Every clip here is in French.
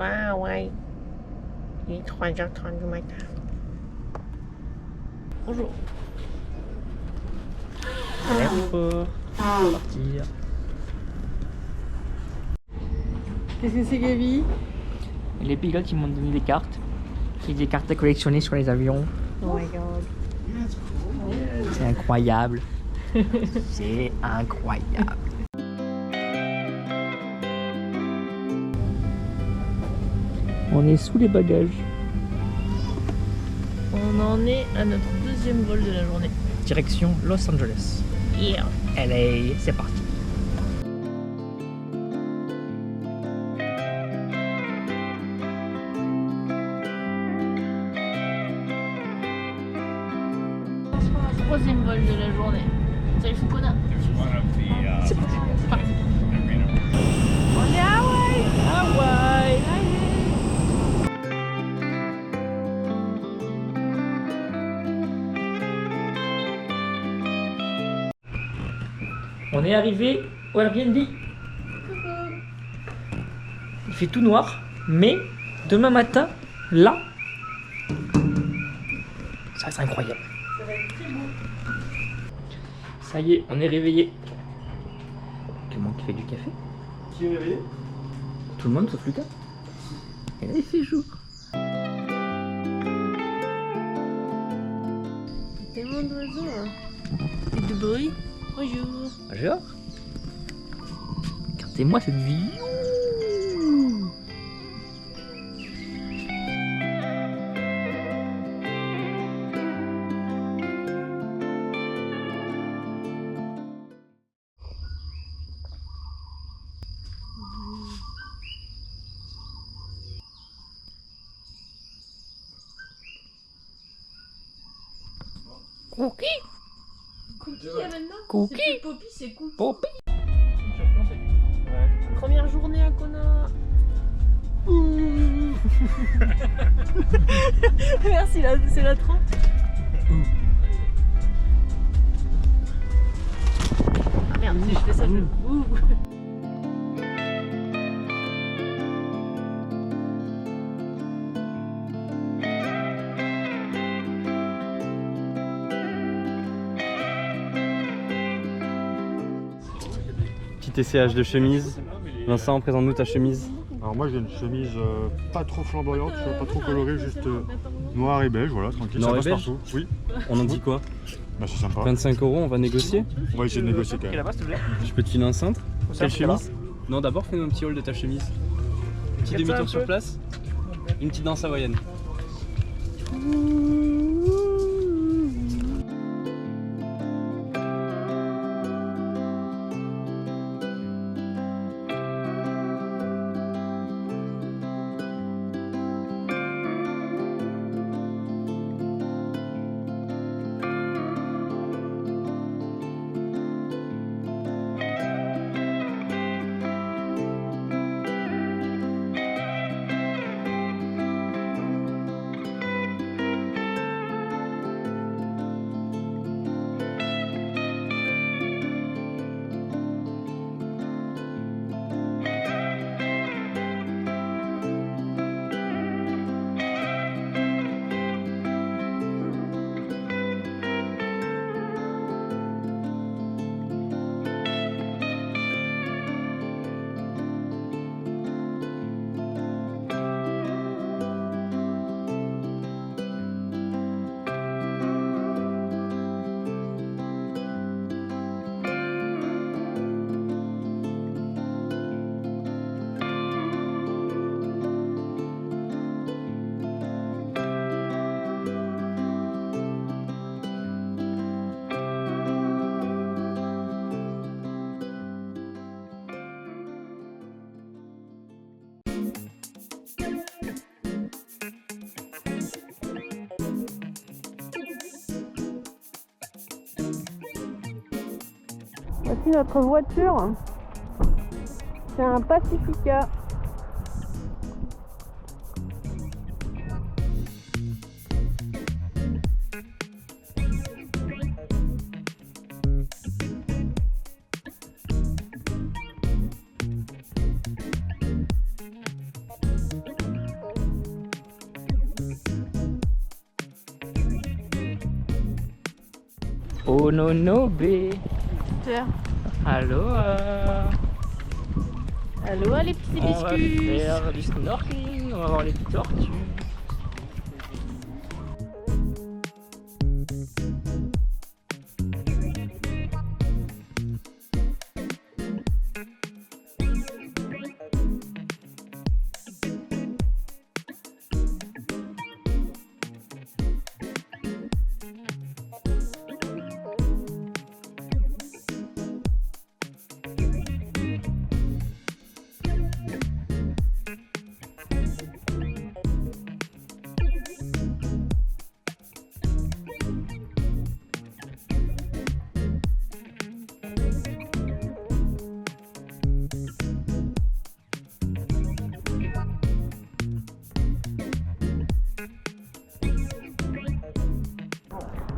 va, ouais. Il est 3h30 du matin. Bonjour. Aéroport. On va partir. Qu'est-ce que c'est, Gaby? Les pilotes ils m'ont donné des cartes. C'est des cartes à collectionner sur les avions. Oh my god. C'est incroyable. C'est incroyable. On est sous les bagages. On en est à notre deuxième vol de la journée. Direction Los Angeles. Yeah. LA, c'est parti. Troisième vol de la journée. Salut Fukuna. C'est parti. On est à Hawaï. Hawaï. On est arrivé au Airbnb. Il fait tout noir, mais demain matin, là, ça c'est incroyable. Ça va être très beau. Ça y est, on est réveillé. Tout le monde qui fait du café. Qui est réveillé? Tout le monde sauf Lucas. Et là il fait jour. Tellement d'oiseaux. Hein. Et de bruit. Bonjour. Bonjour. Regardez-moi cette vue. Cookie. Cookie maintenant. Cookie. C'est plus Poppy, c'est Cookie. Poppy. Première journée à Kona. Merci, c'est la 30. Ah merde, si je fais ça, je... Ouh. Petit essayage de chemise. Vincent, présente-nous ta chemise. Alors moi j'ai une chemise pas trop flamboyante, pas trop colorée, juste noir et beige, voilà, tranquille, Noir ça et passe beige partout. Oui, On en dit quoi? bah c'est sympa. 25 €, on va négocier. On va essayer de négocier quand même. Je peux te filer un cintre? Quelle chemise? Non, d'abord fais-nous un petit haul de ta chemise. Petit demi-tour sur place. Une petite danse hawaïenne. Voici notre voiture. C'est un Pacifica. Oh non, non, B. Tiens. Aloha. Allô les petits On va hibiscus. faire du snorkeling, on va voir les tortues.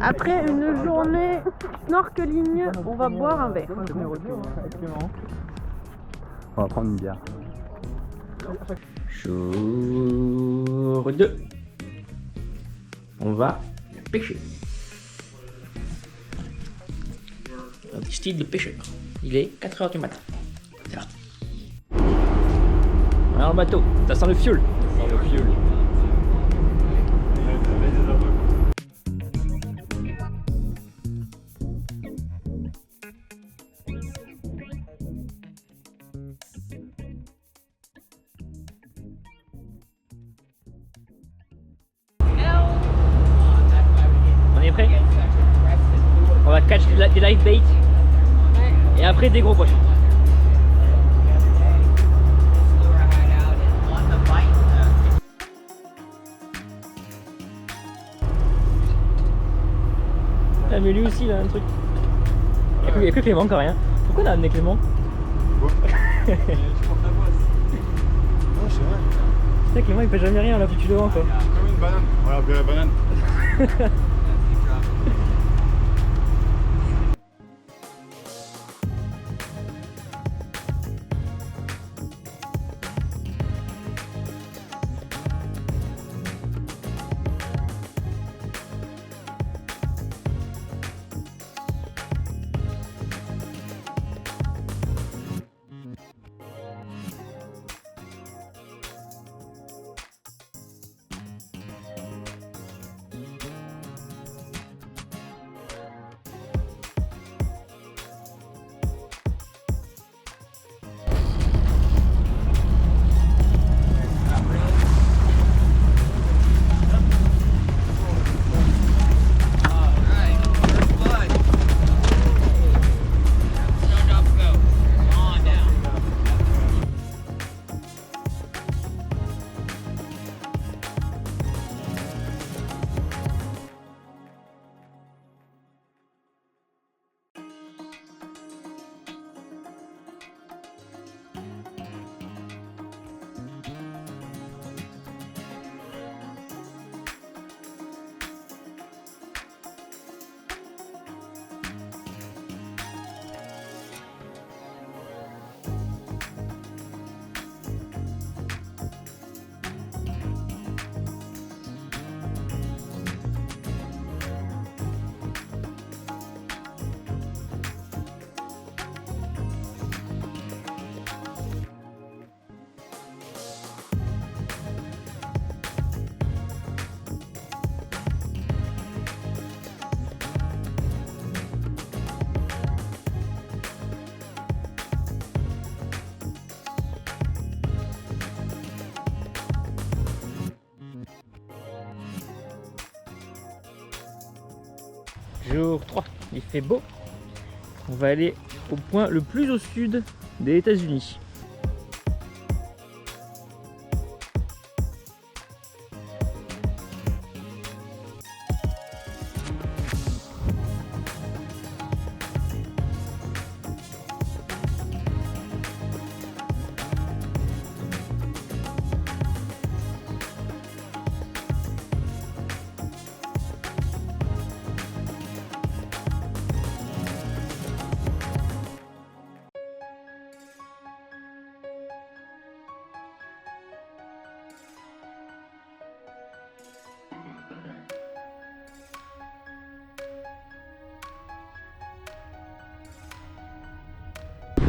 Après une journée snorkeling, on va boire un verre. On va prendre une bière. Jour 2. On va pêcher. Un petit style de pêcheur. Il est 4h du matin. C'est parti. Alors le bateau, ça sent le fioul. Dans le fioul. On est prêt? On va catch des live bait. Et après des gros poissons. Ah mais lui aussi il a un truc. Il n'y a que Clément qui a rien. Pourquoi on a amené Clément? Tu portes la boisse. Non, c'est vrai. Putain, Clément il fait jamais rien, on l'a foutu devant quoi. Comme une banane. Voilà, bien la banane. Jour 3, il fait beau. On va aller au point le plus au sud des États-Unis.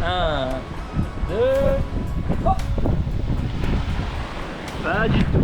1, 2, hop. Pas du tout.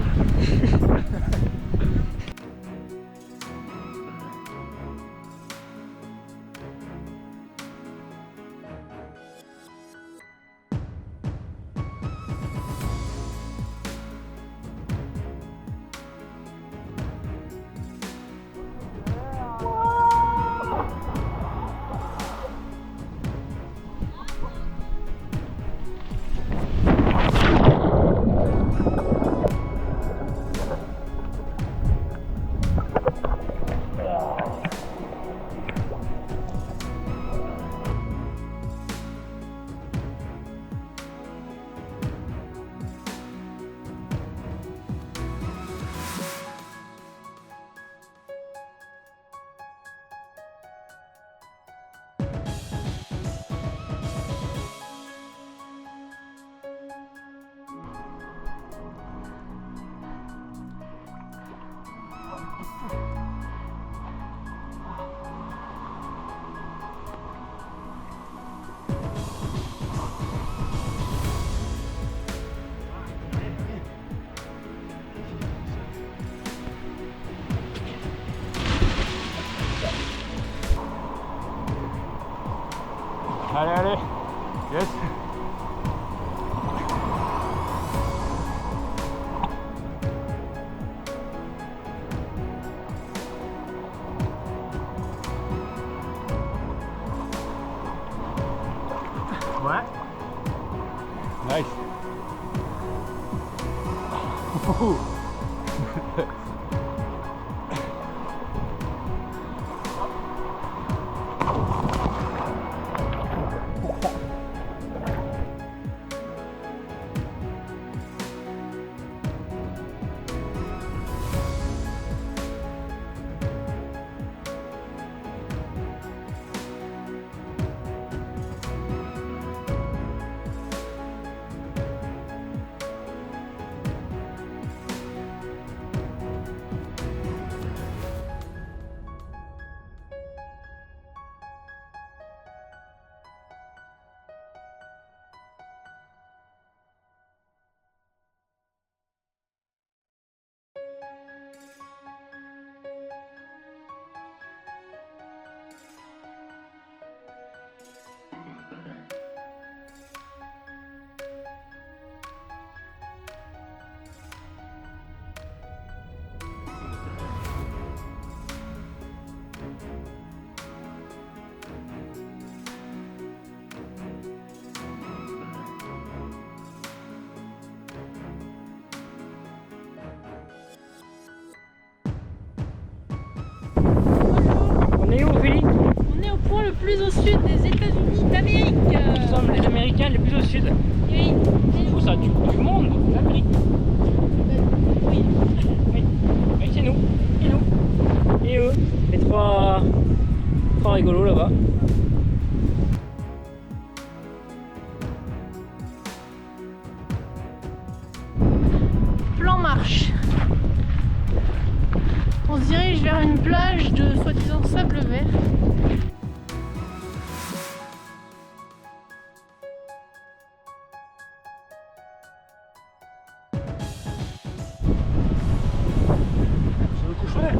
Allez, allez. Yes. Ouais. Nice. On est où, Ophélie? On est au point le plus au sud des États-Unis d'Amérique. Nous sommes les Américains les plus au sud. Oui. Où ça? Du monde, l'Amérique. Oui. Oui, oui, c'est nous. Et nous. Et eux. Les trois rigolos là-bas. Plan marche. On se dirige vers une plage de soi-disant sable vert. Je vais me coucher.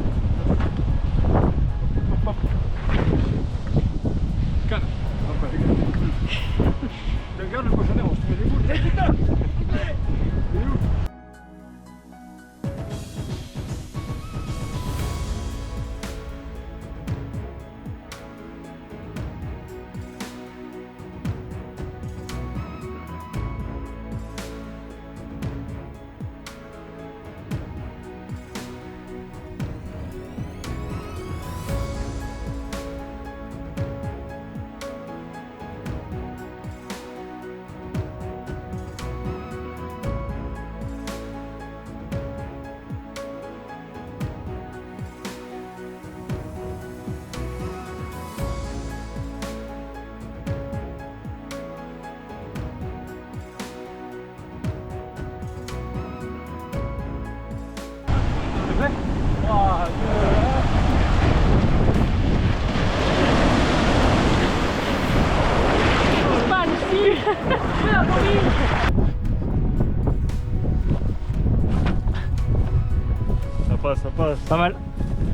phase. Pas mal.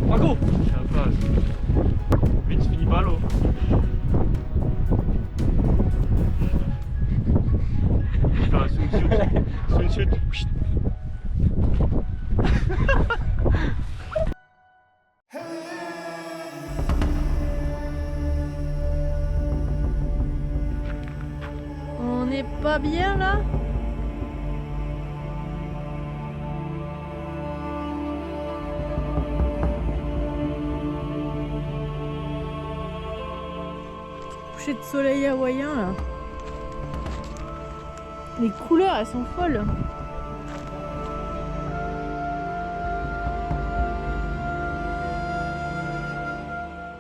Marco. C'est la phase. Vite, tu finis pas l'eau. Faire la swimsuit. Swimsuit. On n'est pas bien là? Coucher de soleil hawaïen là. Les couleurs elles sont folles.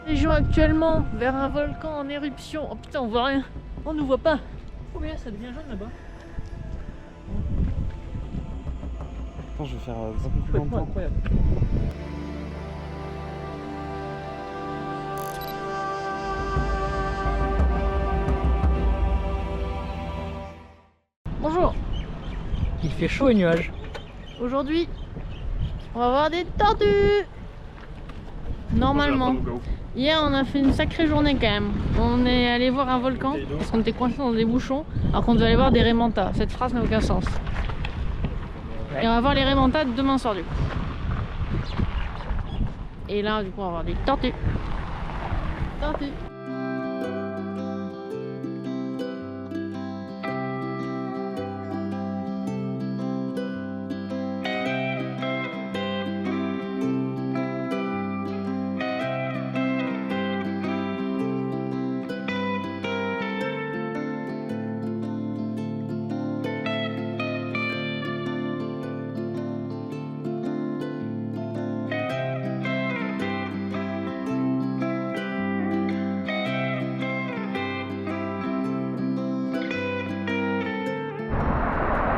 Région actuellement vers un volcan en éruption. Oh putain, on voit rien. On nous voit pas. Oh mais là ça devient jaune là-bas. Attends, je vais faire un peu plus longtemps. Incroyable. Bonjour. Il fait chaud et nuages. Aujourd'hui, on va voir des tortues. Normalement. Hier, on a fait une sacrée journée quand même. On est allé voir un volcan parce qu'on était coincés dans des bouchons alors qu'on devait aller voir des raimentas. Cette phrase n'a aucun sens. Ouais. Et on va voir les raimentas demain soir du coup. Et là, du coup, on va voir des tortues. Tortues.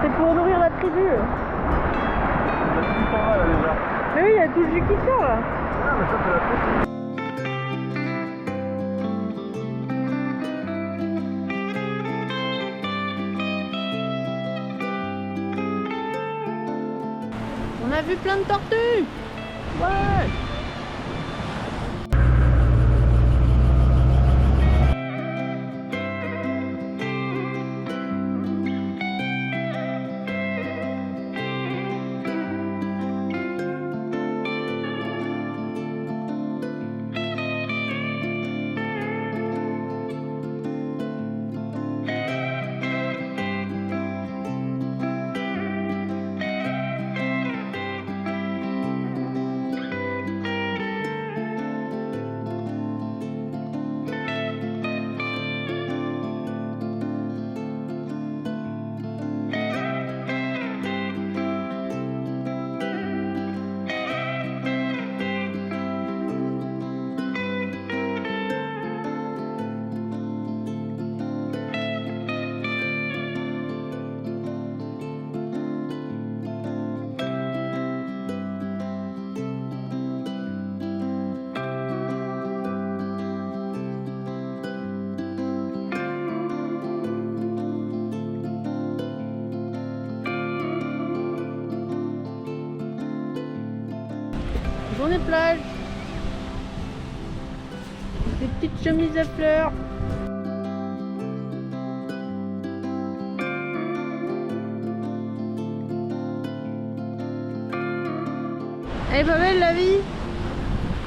C'est pour nourrir la tribu. Mais oui, il y a tout le jus qui sort là. Ah, mais ça, c'est la faute. On a vu plein de tortues. Ouais. Journée plage. Des petites chemises à fleurs. Elle est pas belle la vie.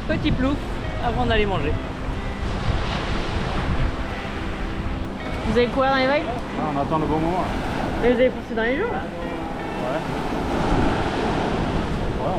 Petit plouf avant d'aller manger. Vous avez couru dans les vagues? Ah, on attend le bon moment. Mais vous avez poussé dans les jours là? Ouais. Ouais.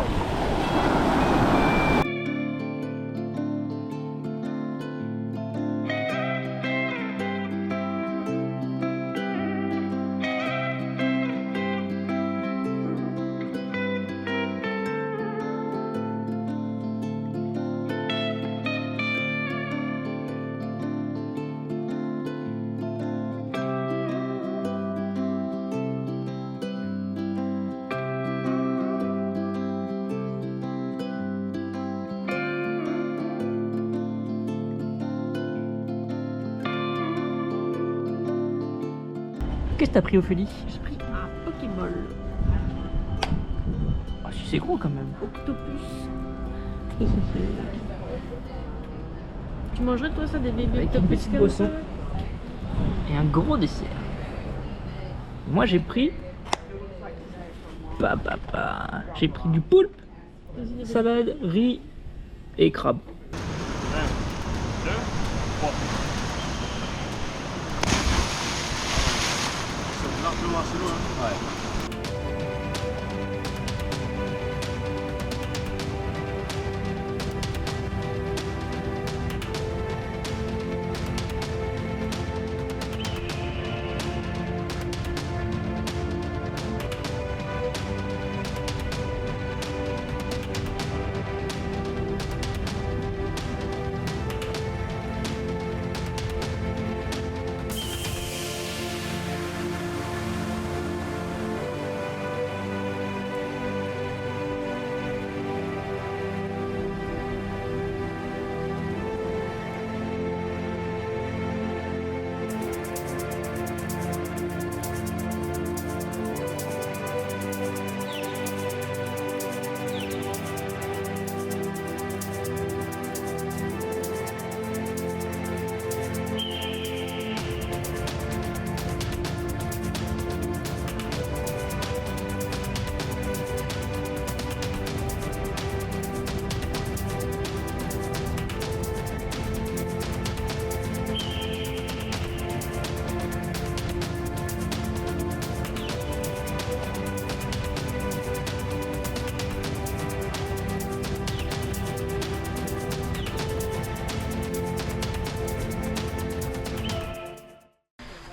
Qu'est-ce que t'as pris, Ophélie? J'ai pris un Pokéball. Ah, si c'est gros quand même. Octopus. Tu mangerais toi ça des bébés Avec une octopus petite comme boisson. ça? Et un gros dessert. Moi j'ai pris... J'ai pris du poulpe, salade, riz et crabe. 1, 2, 3. C'est largement assez loin. Ouais.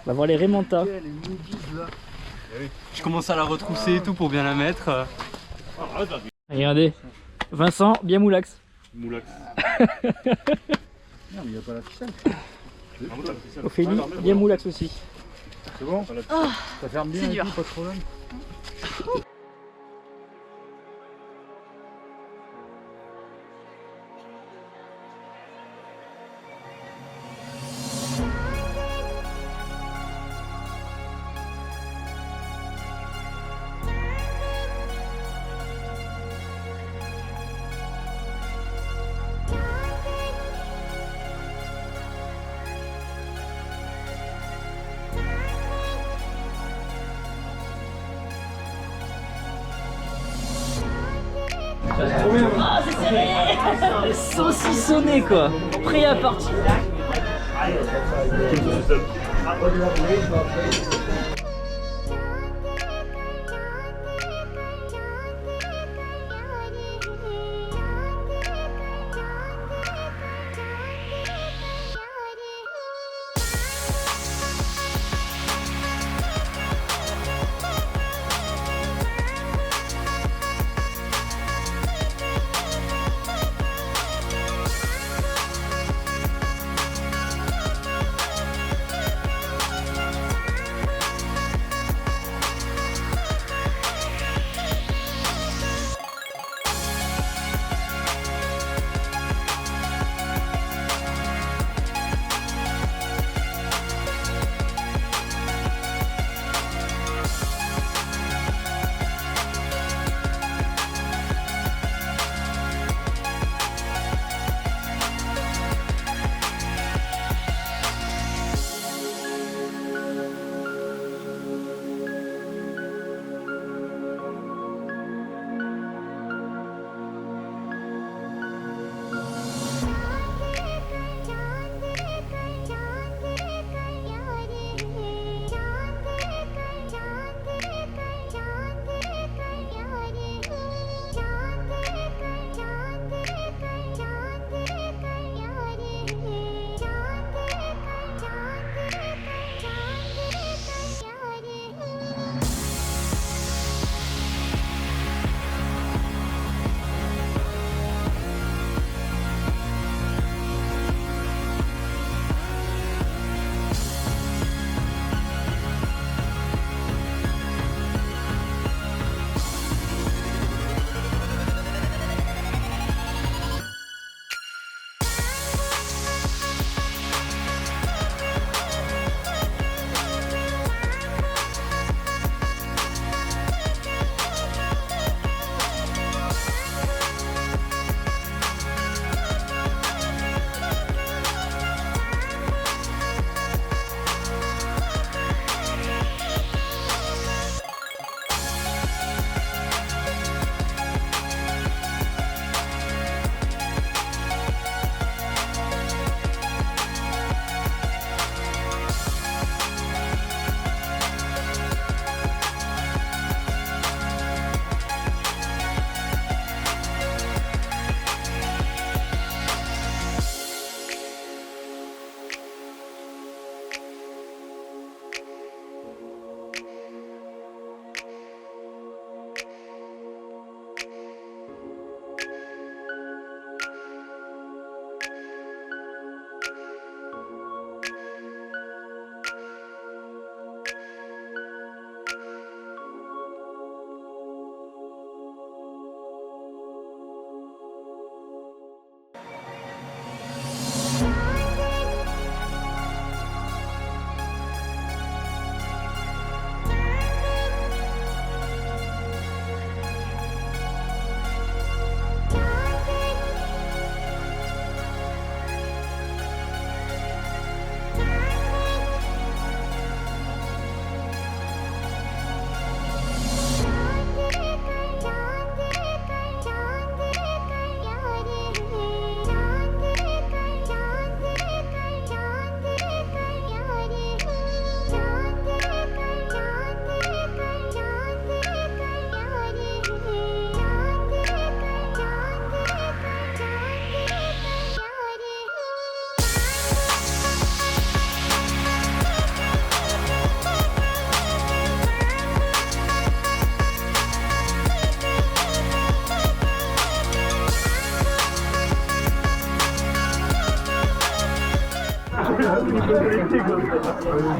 On va voir les Raymontas. Je commence à la retrousser et tout pour bien la mettre. Regardez, Vincent, bien moulax. Moulax. Non, mais il n'y a pas la ficelle. Ophélie, bien moulax aussi. C'est bon? Ça ferme bien, dur. Pas de problème. Ah, c'est serré. Saucissonné quoi. Prêt à partir.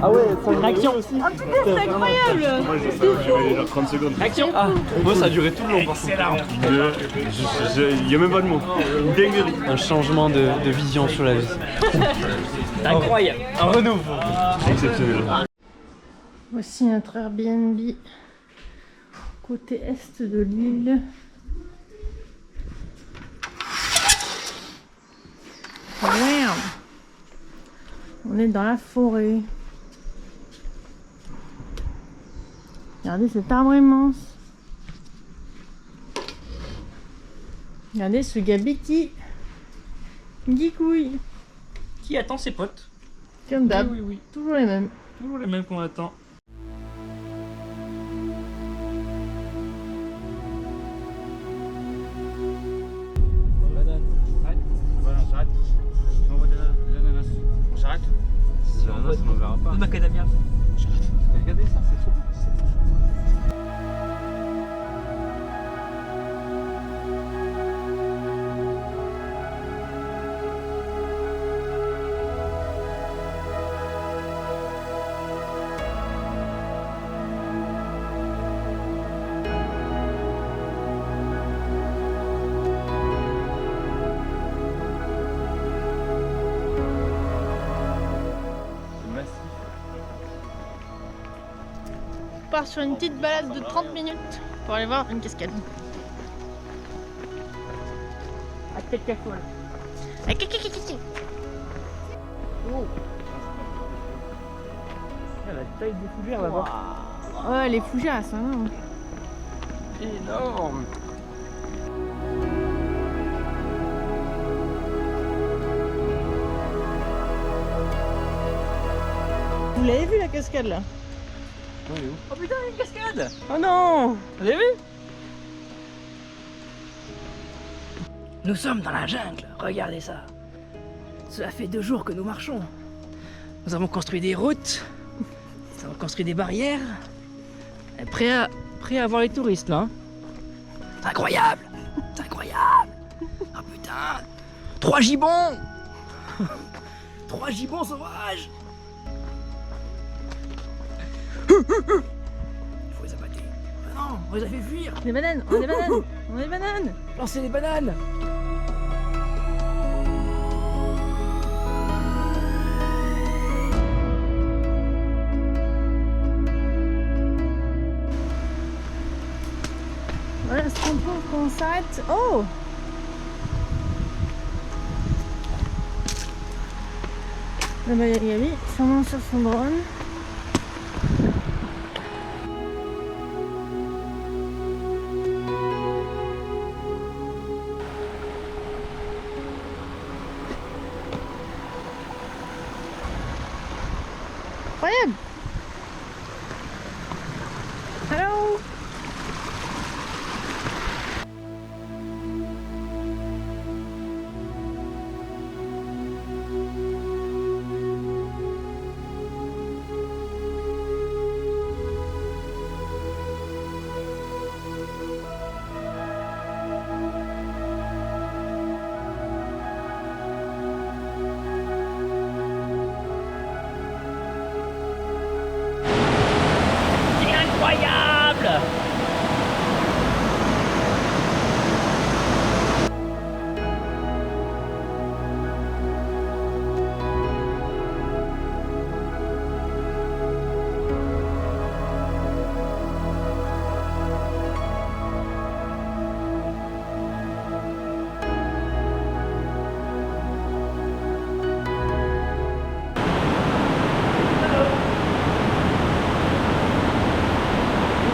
Ah ouais, ça Réaction. Ah putain, c'est incroyable. Moi, j'ai réveillé genre 30 secondes. Réaction. Ah, moi ça a duré tout le long par contre. Il y a même pas de mots. Une dinguerie. Un changement de vision sur la vie. C'est incroyable. Un renouveau. Exceptionnel. Voici notre Airbnb côté est de l'île. Merde. On est dans la forêt. Regardez cet arbre immense. Regardez ce gabiti. Guicouille. Qui attend ses potes? Comme d'hab. Oui. Toujours les mêmes. Toujours les mêmes qu'on attend. J'arrête. Si l'ananas, on en verra pas. Le macadamia. Regardez ça, c'est trop beau. On part sur une petite balade de 30 minutes pour aller voir une cascade. À tête cafole. Oh. La taille des fougères là-bas. Ouais, les fougères, ça non. Énorme. Vous l'avez vu la cascade là? Oh putain, une cascade. Oh non! Vous avez vu? Nous sommes dans la jungle, regardez ça. Cela fait 2 jours que nous marchons. Nous avons construit des routes, nous avons construit des barrières. Et prêt à voir les touristes là. C'est incroyable! C'est incroyable! Ah putain! 3 gibbons! 3 gibbons sauvages! Il faut les abattre. Ah non, on les a fait fuir! Des bananes! On a des bananes! On a des bananes! Lancez les bananes! Voilà ce qu'on trouve quand on s'arrête. Oh! Là-bas il y a Gabi, sûrement sur son drone. Incroyable! Hello! C'est incroyable!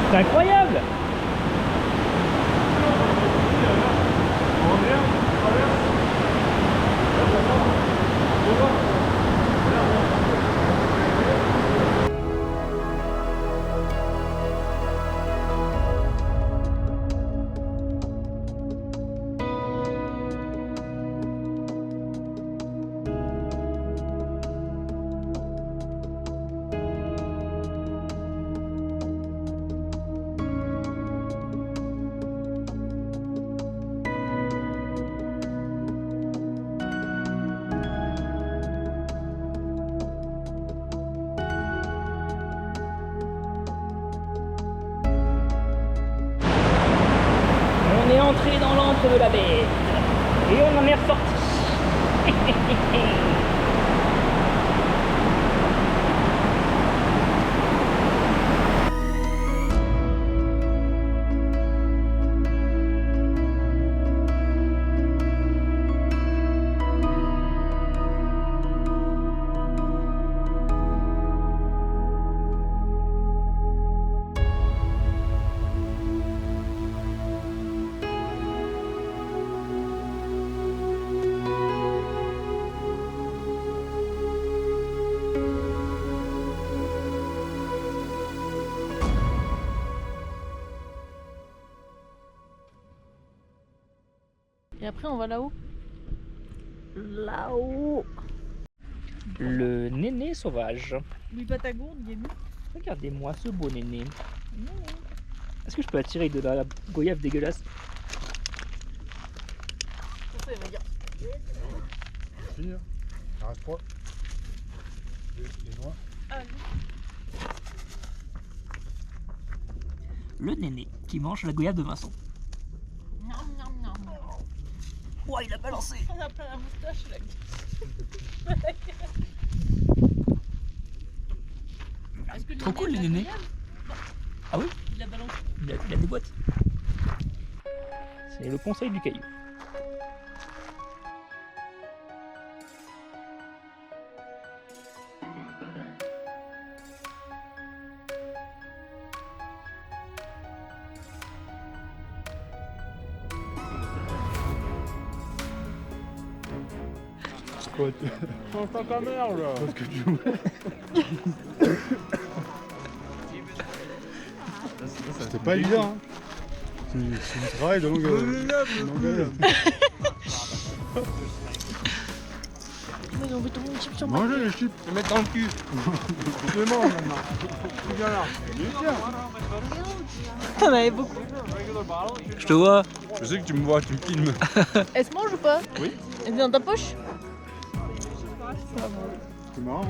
C'est incroyable! rentré dans l'antre de la bête. Et on en est ressorti. Et après, on va là-haut. Là-haut. Le néné sauvage. Lui pas ta gourde, Gabi. Regardez-moi ce beau néné. Est-ce que je peux attirer de la goyave dégueulasse? Ça, il va dire. Fini, hein. Il reste 3. Les noix. Ah, Le néné qui mange la goyave de Vincent. non, non, non. Ouah, il a balancé. On a plein la moustache là. Trop cool les nénés. Ah oui? Il a balancé. Il a des boîtes. C'est le conseil du caillou. Quoi, tu... Change pas ta mère là. Parce que tu jouais. C'était pas évident, hein. C'est du travail de longue haleine. Mais on veut tout le monde chip sur moi. Mangez les chips. Je vais mettre dans le cul. Je les mange maintenant. Tu viens là. T'en avais beaucoup. Je te vois. Je sais que tu me vois, tu me filmes. Elle se mange ou pas? Oui. Elle est dans ta poche? C'est marrant.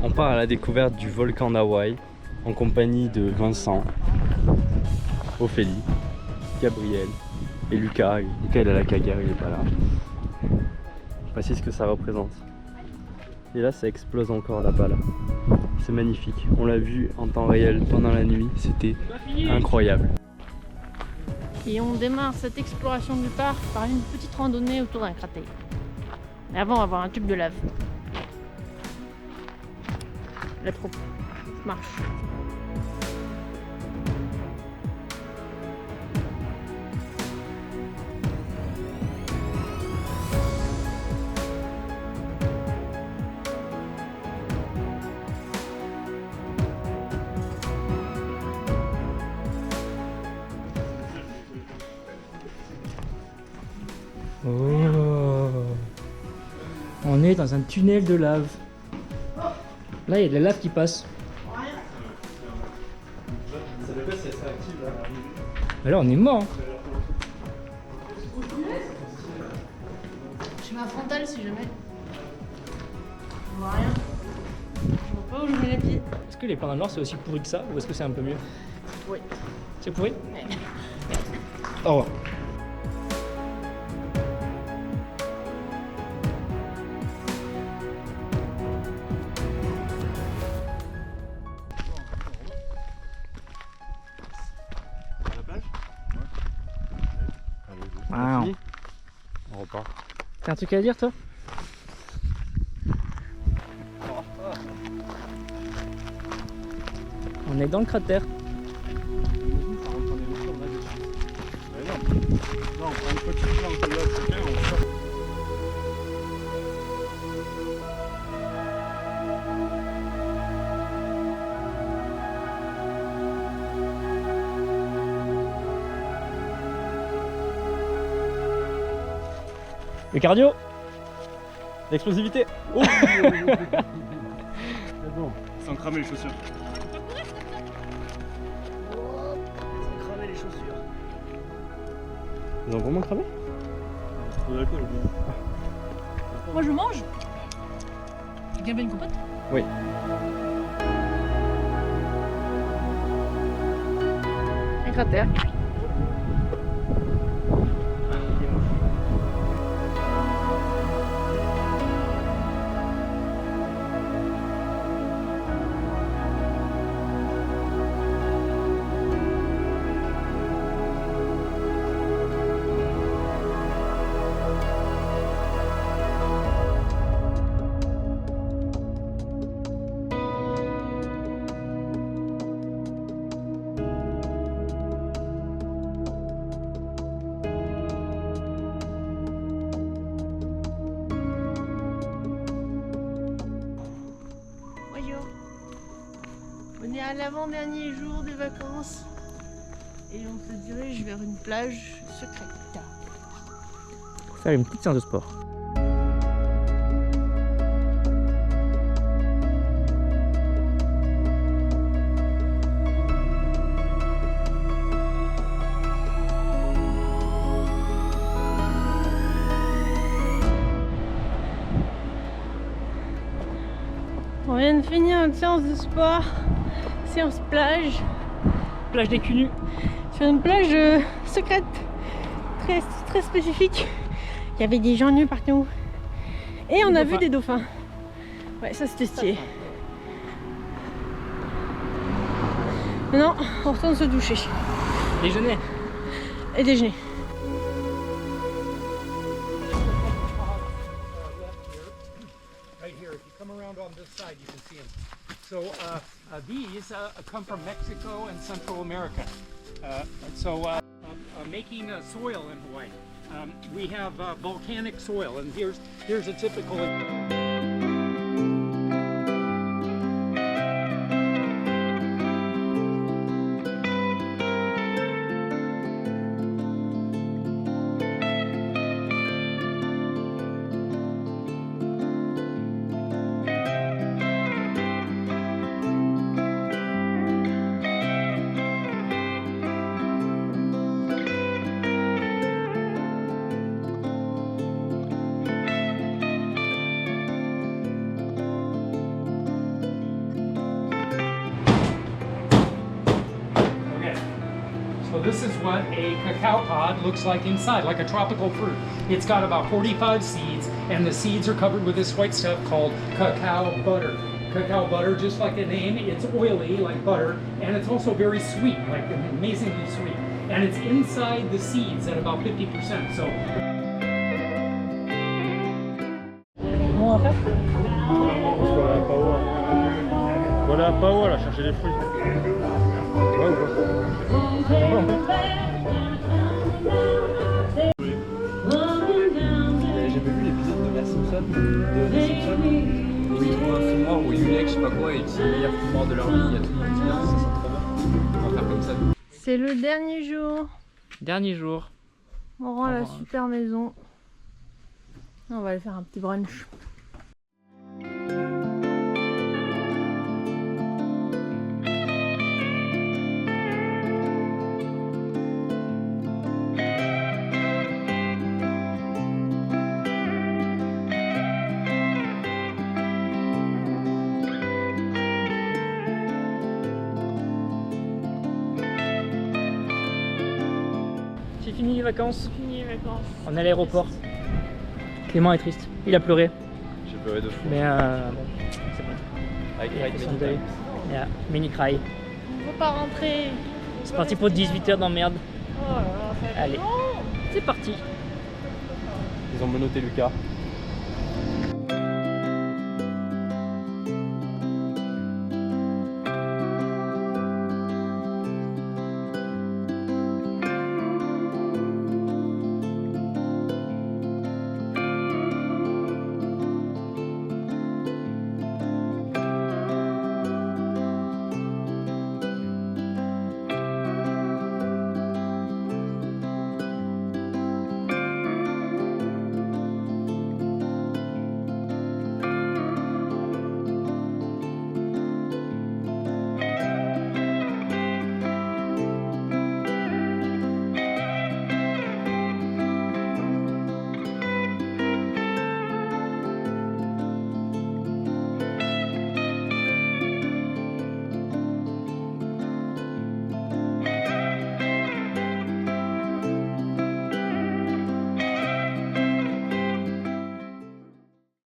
On part à la découverte du volcan d'Hawaï en compagnie de Vincent, Ophélie, Gabriel et Lucas. Lucas il a la cagare, il est pas là. Je précise ce que ça représente. Et là ça explose encore là-bas là. C'est magnifique. On l'a vu en temps réel pendant la nuit, c'était incroyable. Et on démarre cette exploration du parc par une petite randonnée autour d'un cratère. Mais avant, on va voir un tube de lave. La troupe marche. Oh. On est dans un tunnel de lave. Là, il y a de la lave qui passe. Mais là, on est mort. Je mets un frontal si jamais. Je vois rien. Je vois pas où je mets les pieds. Est-ce que les plans dans le Nord, c'est aussi pourri que ça? Ou est-ce que c'est un peu mieux? Oui. C'est pourri? Ouais. Au revoir. Wow. On repart. T'as un truc à dire, toi? On est dans le cratère. Non, on prend une petite plante de là, c'est bien, on sort. Le cardio. L'explosivité. Oh C'est bon. Sans cramer les chaussures. Cramer les chaussures. Ils ont vraiment cramé? Trop d'alcool, Moi je mange. Quelqu'un veut une compote? Oui. Un cratère. On est à l'avant-dernier jour des vacances et on se dirige vers une plage secrète. Pour faire une petite séance de sport. On vient de finir une séance de sport, séance plage. Plage des culs nus. Sur une plage secrète, très spécifique. Il y avait des gens nus partout. Et on a vu des dauphins. Ouais, ça c'était stylé. Maintenant, on retourne se doucher. Déjeuner. Et déjeuner. Right here, if you come around on this side, you can see them. So these come from Mexico and Central America. Making soil in Hawaii. We have volcanic soil, and here's a typical. So this is what a cacao pod looks like inside, like a tropical fruit. It's got about 45 seeds, and the seeds are covered with this white stuff called cacao butter. Cacao butter, just like the name, it's oily like butter, and it's also very sweet, like amazingly sweet. And it's inside the seeds at about 50%. So. Voilà à Pao, là, chercher des fruits. Ouais ou pas? J'avais vu l'épisode de la Simpson, où ils trouvent un fumoir ou une ex, je sais pas quoi, et ils disent le meilleur fumoir de leur vie, il y a tout le monde qui vient, ça sent trop bon. On va faire comme ça. C'est le dernier jour. Dernier jour. On rend la super maison. On va aller faire un petit brunch. C'est fini les vacances. Fini les vacances. On est à l'aéroport. Clément est triste. Il a pleuré. J'ai pleuré 2 fois. Mais bon, c'est bon. Avec Il a fait son deuil. Yeah, mini cry. On va pas rentrer. C'est parti pour 18 heures d'emmerde. Oh là là, ça va être Allez. long. C'est parti. Ils ont menotté Lucas.